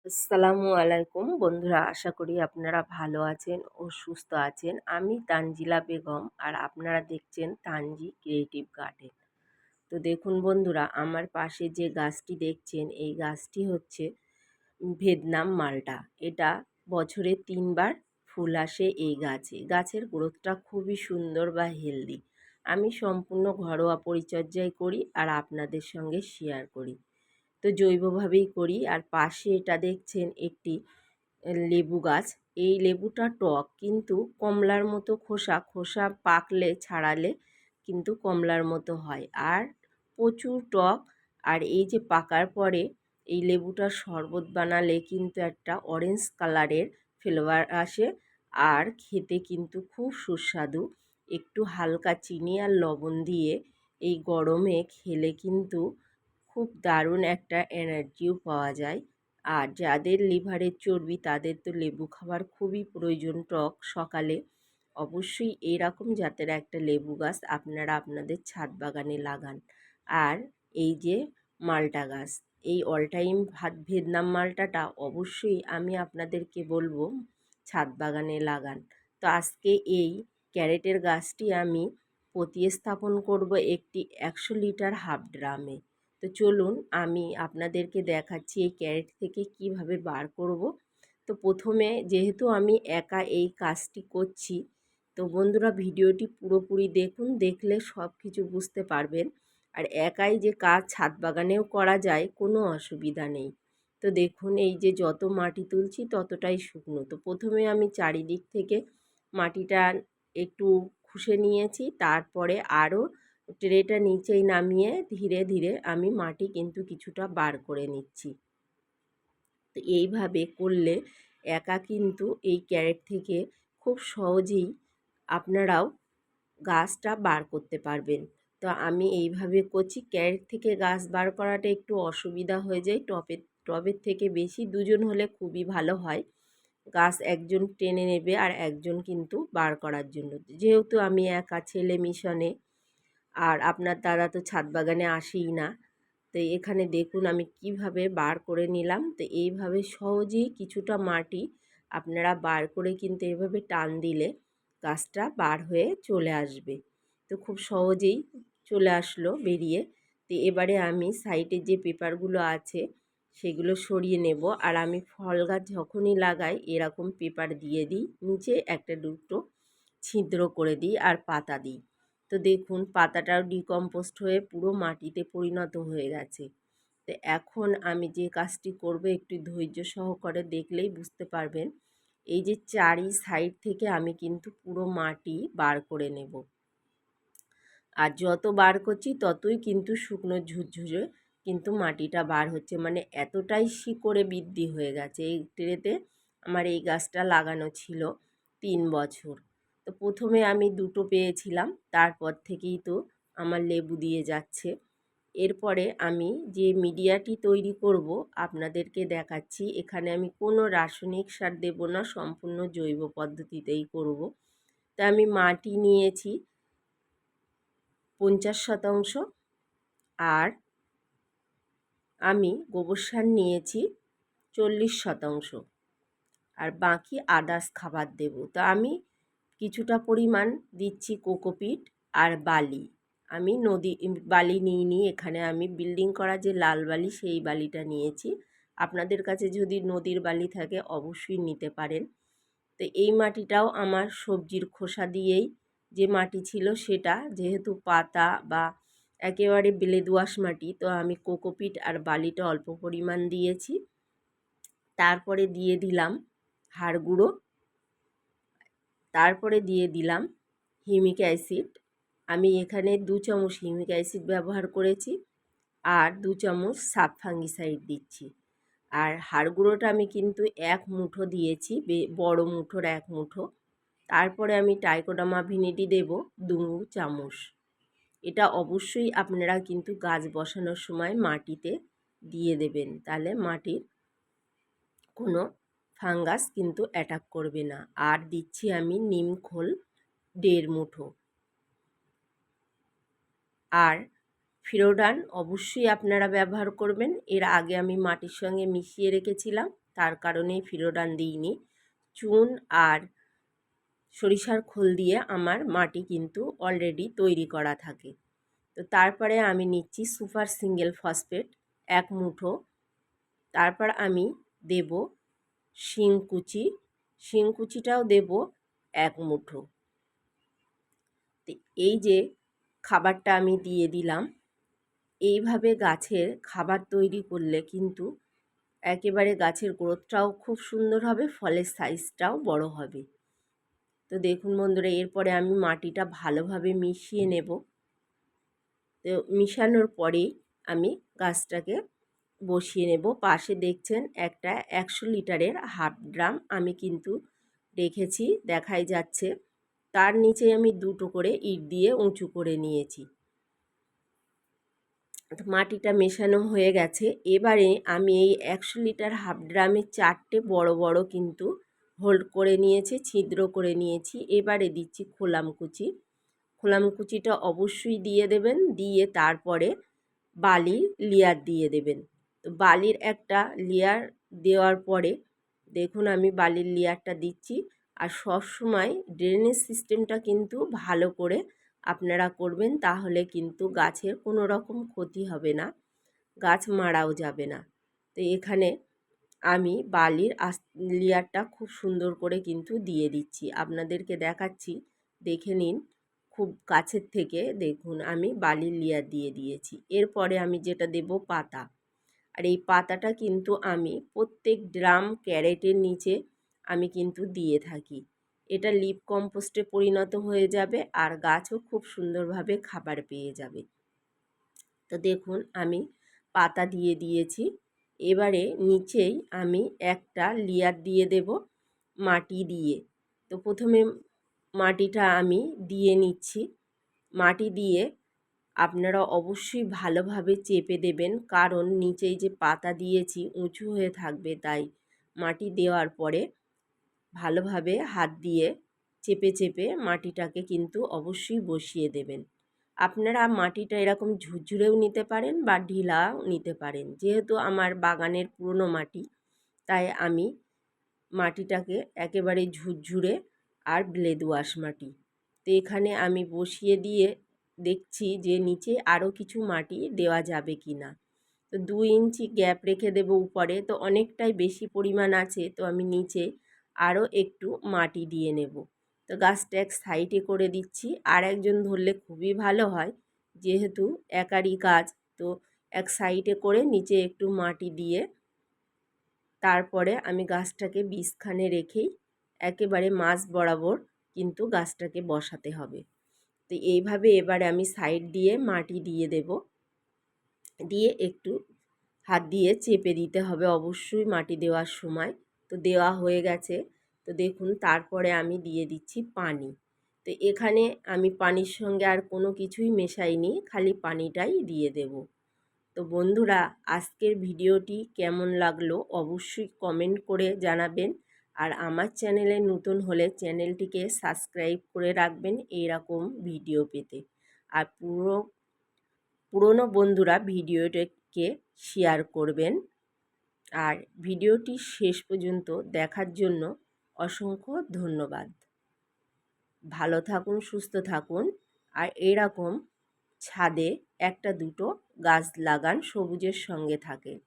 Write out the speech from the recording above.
আসসালামু আলাইকুম বন্ধুরা, আশা করি আপনারা ভালো আছেন ও সুস্থ আছেন। আমি তানজিলা বেগম আর আপনারা দেখছেন তানজি ক্রিয়েটিভ গার্ডেন। তো দেখুন বন্ধুরা, আমার পাশে যে গাছটি দেখছেন এই গাছটি হচ্ছে ভিয়েতনাম মালটা। এটা বছরে 3 বার ফুল আসে এই গাছে। গাছের গ্রোথটা খুবই সুন্দর বা হেলদি। আমি সম্পূর্ণ ঘরোয়া পরিচর্যাই করি আর আপনাদের সঙ্গে শেয়ার করি। তো জৈবভাবেই করি। আর পাশে এটা দেখছেন একটি লেবু গাছ। এই লেবুটা টক, কিন্তু কমলার মতো খোসা খোসা পাকলে ছাড়ালে কিন্তু কমলার মতো হয় আর প্রচুর টক। আর এই যে পাকার পরে এই লেবুটার শরবত বানালে কিন্তু একটা অরেঞ্জ কালারের ফ্লেভার আসে আর খেতে কিন্তু খুব সুস্বাদু। একটু হালকা চিনি আর লবণ দিয়ে এই গরমে খেলে কিন্তু খুব দারুণ একটা এনার্জিও পাওয়া যায়। আর যাদের লিভারের চর্বি তাদের তো লেবু খাবার খুবই প্রয়োজন টক সকালে। অবশ্যই এরকম জাতের একটা লেবু গাছ আপনারা আপনাদের ছাদ বাগানে লাগান। আর এই যে মালটা গাছ, এই অল টাইম ভিয়েতনাম মালটাটা অবশ্যই আমি আপনাদেরকে বলবো ছাদ বাগানে লাগান। তো আজকে এই ক্যারেটের গাছটি আমি প্রতিস্থাপন করব একটি 100 লিটার হাফ ড্রামে। তো চলুন আমি আপনাদেরকে দেখাচ্ছি এই ক্যারেট থেকে কিভাবে বার করব। তো প্রথমে যেহেতু আমি একা এই কাজটি করছি, তো বন্ধুরা ভিডিওটি পুরোপুরি দেখুন, দেখলে সব কিছু বুঝতে পারবেন। আর একাই যে কাজ ছাদ বাগানেও করা যায়, কোনো অসুবিধা নেই। তো দেখুন এই যে যত মাটি তুলছি ততটাই শুকনো। তো প্রথমে আমি চারিদিক থেকে মাটিটা একটু খুশে নিয়েছি, তারপরে আরও ট্রেটা নিচেই নামিয়ে ধীরে ধীরে আমি মাটি কিন্তু কিছুটা বার করে নিচ্ছি। তো এইভাবে করলে একা কিন্তু এই ক্যারেট থেকে খুব সহজেই আপনারাও গাছটা বার করতে পারবেন। তো আমি এইভাবে করছি। ক্যারেট থেকে গাছ বার করাটা একটু অসুবিধা হয়ে যায়, টবের থেকে বেশি দুজন হলে খুবই ভালো হয়। গাছ একজন টেনে নেবে আর একজন কিন্তু বার করার জন্য। যেহেতু আমি একা, ছেলে মিশনে, আর আপনার দাদা তো ছাদ বাগানে আসেই না। তো এখানে দেখুন আমি কিভাবে বার করে নিলাম। তো এইভাবে সহজেই কিছুটা মাটি আপনারা বার করে কিন্তু এভাবে টান দিলে গাছটা বার হয়ে চলে আসবে। তো খুব সহজেই চলে আসলো বেরিয়ে। তো এবারে আমি সাইডে যে পেপারগুলো আছে সেগুলো সরিয়ে নেব। আর আমি ফল গাছ যখনই লাগাই এরকম পেপার দিয়ে দিই, নিচে একটা দুটো ছিদ্র করে দিই আর পাতা দিই। তো দেখুন পাতাটাও ডিকম্পোস্ট হয়ে পুরো মাটিতে পরিণত হয়ে গেছে। তো এখন আমি যে কাজটি করব একটু ধৈর্য সহকারে দেখলেই বুঝতে পারবেন। এই যে চারি সাইড থেকে আমি কিন্তু পুরো মাটি বার করে নেব। আর যত বার করছি ততই কিন্তু শুকনো ঝুরঝুরে কিন্তু মাটিটা বার হচ্ছে, মানে এতটাই শিকড়ে বৃদ্ধি হয়ে গেছে। এই ট্রেতে আমার এই গাছটা লাগানো ছিল 3 বছর। তো প্রথমে আমি দুটো পেয়েছিলাম, তারপর থেকেই তো আমার লেবু দিয়ে যাচ্ছে। এরপরে আমি যে মিডিয়াটি তৈরি করব আপনাদেরকে দেখাচ্ছি। এখানে আমি কোনো রাসায়নিক সার দেব না, সম্পূর্ণ জৈব পদ্ধতিতেই করব। তা আমি মাটি নিয়েছি 50%, আর আমি গোবর সার নিয়েছি 40%, আর বাকি আদার্স খাবার দেব। তো আমি কিছুটা পরিমাণ দিচ্ছি কোকোপিট আর বালি। আমি নদী বালি নিইনি, এখানে আমি বিল্ডিং করা যে লাল বালি সেই বালিটা নিয়েছি। আপনাদের কাছে যদি নদীর বালি থাকে অবশ্যই নিতে পারেন। তো এই মাটিটাও আমার সবজির খোসা দিয়েই যে মাটি ছিল সেটা, যেহেতু পাতা বা একেবারে বেলে দোআঁশ মাটি, তো আমি কোকোপিট আর বালিটা অল্প পরিমাণ দিয়েছি। তারপরে দিয়ে দিলাম হাড় গুঁড়ো, তারপরে দিয়ে দিলাম হিউমিক অ্যাসিড। আমি এখানে 2 চামচ হিউমিক অ্যাসিড ব্যবহার করেছি আর 2 চামচ সাব ফাঙ্গিসাইড দিচ্ছি। আর হাড় গুঁড়োটা আমি কিন্তু 1 মুঠো দিয়েছি, বড় মুঠোর 1 মুঠো। তারপরে আমি ট্রাইকোডার্মা ভিনিডি দেব 2 চামচ। এটা অবশ্যই আপনারা কিন্তু গাছ বসানোর সময় মাটিতে দিয়ে দেবেন, তাহলে মাটির কোনো ফাঙ্গাস কিন্তু অ্যাটাক করবে না। আর দিচ্ছি আমি নিম খোল 1.5 মুঠো। আর ফিরোডান অবশ্যই আপনারা ব্যবহার করবেন। এর আগে আমি মাটির সঙ্গে মিশিয়ে রেখেছিলাম, তার কারণেই ফিরোডান দিইনি। চুন আর সরিষার খোল দিয়ে আমার মাটি কিন্তু অলরেডি তৈরি করা থাকে। তো তারপরে আমি নিচ্ছি সুপার সিঙ্গেল ফসফেট 1 মুঠো। তারপর আমি দেব শিংকুচি, শিংকুচিটাও দেব 1 মুঠো। তো এই যে খাবারটা আমি দিয়ে দিলাম, এইভাবে গাছের খাবার তৈরি করলে কিন্তু একেবারে গাছের গ্রোথটাও খুব সুন্দর হবে, ফলের সাইজটাও বড় হবে। তো দেখুন বন্ধুরা, এরপরে আমি মাটিটা ভালোভাবে মিশিয়ে নেব। তো মিশানোর পরেই আমি গাছটাকে বসিয়ে নেব। পাশে দেখছেন একটা 100 লিটারের হাফ ড্রাম আমি কিন্তু রেখেছি, দেখাই যাচ্ছে। তার নিচে আমি 2টো করে ইট দিয়ে উঁচু করে নিয়েছি। মাটিটা মেশানো হয়ে গেছে। এবারে আমি এই 100 লিটার হাফ ড্রামে 4টে বড় বড় কিন্তু হোল্ড করে নিয়েছি, ছিদ্র করে নিয়েছি। এবারে দিচ্ছি খোলামকুচি। খোলামকুচিটা অবশ্যই দিয়ে দেবেন, দিয়ে তারপরে বালির লেয়ার দিয়ে দেবেন। তো বালির একটা লেয়ার দেওয়ার পরে দেখুন আমি বালির লেয়ারটা দিচ্ছি। আর সব সময় ড্রেনেজ সিস্টেমটা কিন্তু ভালো করে আপনারা করবেন, তাহলে কিন্তু গাছের কোনো রকম ক্ষতি হবে না, গাছ মারাও যাবে না। তো এখানে আমি বালির লেয়ারটা খুব সুন্দর করে কিন্তু দিয়ে দিচ্ছি, আপনাদেরকে দেখাচ্ছি, দেখে নিন খুব কাছের থেকে। দেখুন আমি বালির লেয়ার দিয়ে দিয়েছি। এরপরে আমি যেটা দেব পাতা, আর এই পাতাটা কিন্তু আমি প্রত্যেক ড্রাম ক্যারেটের নিচে আমি কিন্তু দিয়ে থাকি। এটা লিপ কম্পোস্টে পরিণত হয়ে যাবে আর গাছও খুব সুন্দরভাবে খাবার পেয়ে যাবে। তো দেখুন আমি পাতা দিয়ে দিয়েছি। এবারে নিচেই আমি একটা লেয়ার দিয়ে দেব মাটি দিয়ে। তো প্রথমে মাটিটা আমি দিয়ে নিচ্ছি। মাটি দিয়ে আপনারা অবশ্যই ভালোভাবে চেপে দেবেন, কারণ নিচেই যে পাতা দিয়েছি উঁচু হয়ে থাকবে, তাই মাটি দেওয়ার পরে ভালোভাবে হাত দিয়ে চেপে চেপে মাটিটাকে কিন্তু অবশ্যই বসিয়ে দেবেন। আপনারা মাটিটা এরকম ঝুরঝুরেও নিতে পারেন বা ঢিলাও নিতে পারেন। যেহেতু আমার বাগানের পুরনো মাটি, তাই আমি মাটিটাকে একেবারে ঝুরঝুরে আর ব্লেড ওয়াশ মাটি। তো এখানে আমি বসিয়ে দিয়ে দেখছি যে নিচে আরও কিছু মাটি দেওয়া যাবে কি না। তো 2 ইঞ্চি গ্যাপ রেখে দেবো উপরে, তো অনেকটাই বেশি পরিমাণ আছে, তো আমি নিচে আরও একটু মাটি দিয়ে নেব। তো গাছটা এক সাইডে করে দিচ্ছি, আর একজন ধরলে খুবই ভালো হয়, যেহেতু একারই কাজ। তো এক সাইডে করে নিচে একটু মাটি দিয়ে তারপরে আমি গাছটাকে বীজখানে রেখেই একেবারে মাঝ বরাবর কিন্তু গাছটাকে বসাতে হবে। তো এইভাবে এবারে আমি সাইড দিয়ে মাটি দিয়ে দেব, দিয়ে একটু হাত দিয়ে চেপে দিতে হবে অবশ্যই মাটি দেওয়ার সময়। তো দেওয়া হয়ে গেছে। তো দেখুন তারপরে আমি দিয়ে দিচ্ছি পানি। তো এখানে আমি পানির সঙ্গে আর কোনো কিছুই মেশাইনি, খালি পানিটাই দিয়ে দেব। তো বন্ধুরা, আজকের ভিডিওটি কেমন লাগলো অবশ্যই কমেন্ট করে জানাবেন। আর আমার চ্যানেলে নতুন হলে চ্যানেলটিকে সাবস্ক্রাইব করে রাখবেন এইরকম ভিডিও পেতে। আর পুরনো বন্ধুরা ভিডিওটিকে শেয়ার করবেন। আর ভিডিওটি শেষ পর্যন্ত দেখার জন্য অসংখ্য ধন্যবাদ। ভালো থাকুন, সুস্থ থাকুন, আর এরকম ছাদে একটা দুটো গাছ লাগান, সবুজের সঙ্গে থাকেন।